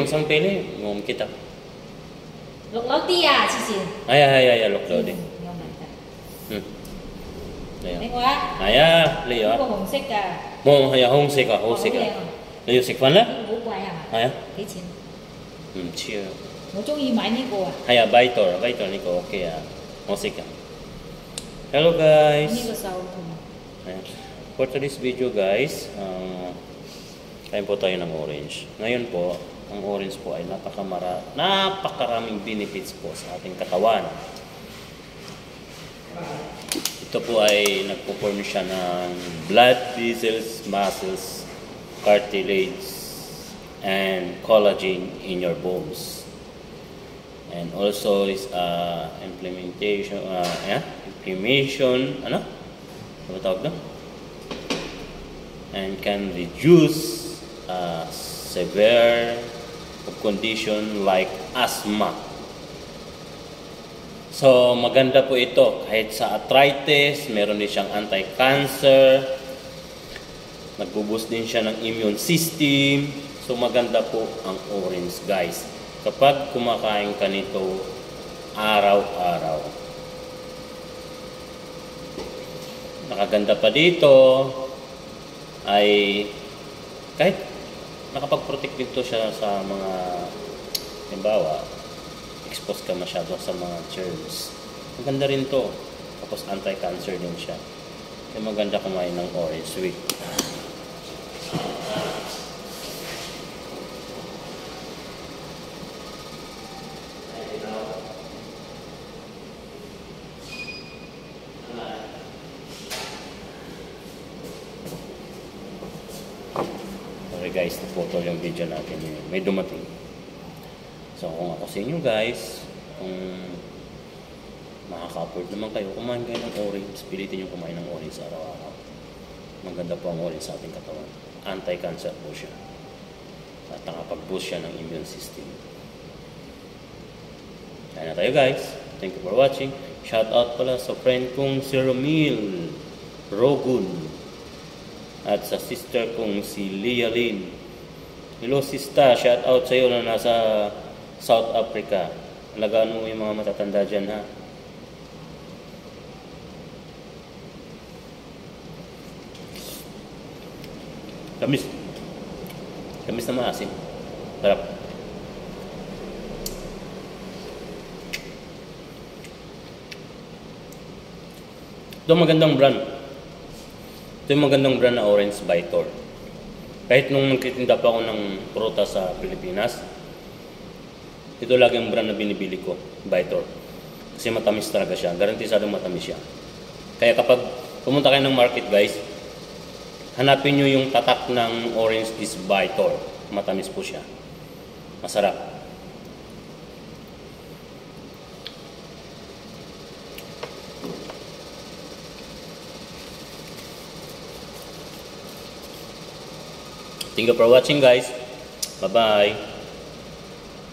Isang pili, ngom kita. 綠樓啲啊，黐線。係，綠咗啲。有問題。嗯，嚟啊。另外啊，係啊，嚟啊。呢個紅色㗎。冇，係啊，紅色啊，好食啊。你要食飯咧？好貴係嘛？係啊。幾錢？唔知啊。我中意買呢個啊。係啊，Vitor呢個 OK 啊，我識㗎。Hello guys. 呢個瘦同。For today's video guys, kain po tayo ng orange. Ngayon po, ang orange po ay napakaraming benefits po sa ating katawan. Ito po ay nagpo-form siya ng blood vessels, muscles, cartilage, and collagen in your bones. And also is inflammation, ano? Ano tawag doon? And can reduce severe condition like asthma. So maganda po ito kahit sa arthritis, meron din siyang anti-cancer, nagbo-boost din siya ng immune system. So maganda po ang orange guys kapag kumakain ka nito araw-araw. Nakaganda pa dito ay kahit nakapag-protect dito siya sa mga halimbawa exposed ka masyado sa mga germs, maganda rin to. Tapos anti-cancer din siya, kaya maganda kumain ng orange sweet. Okay guys, naputol yung video natin yun. May dumating. So kung ako sa inyo guys, kung makaka-afford naman kayo, kumain kayo ng orange. Pilitin yung kumain ng orange araw-araw. Maganda po ang orange sa ating katawan. Anti-cancer po siya. At nakapag-boost siya ng immune system. Kaya na tayo guys. Thank you for watching. Shout out pala sa friend kong si Romil Rogun. At sa sister kong si Leah Lynn. Hello sister, shout out sa iyo na nasa South Africa. Alagaan mo yung mga matatanda dyan ha. Tamis. Tamis na maasim. Sarap. Ito magandang brand. Ito yung magandang brand na Orange Vitor. Kahit nung nagtitinda pa ako ng prutas sa Pilipinas, ito lagi ang brand na binibili ko, Vitor. Kasi matamis talaga siya. Garantisadong matamis siya. Kaya kapag pumunta kayo ng market guys, hanapin nyo yung tatak ng Orange is Vitor. Matamis po siya. Masarap. Thank you for watching guys. Bye-bye.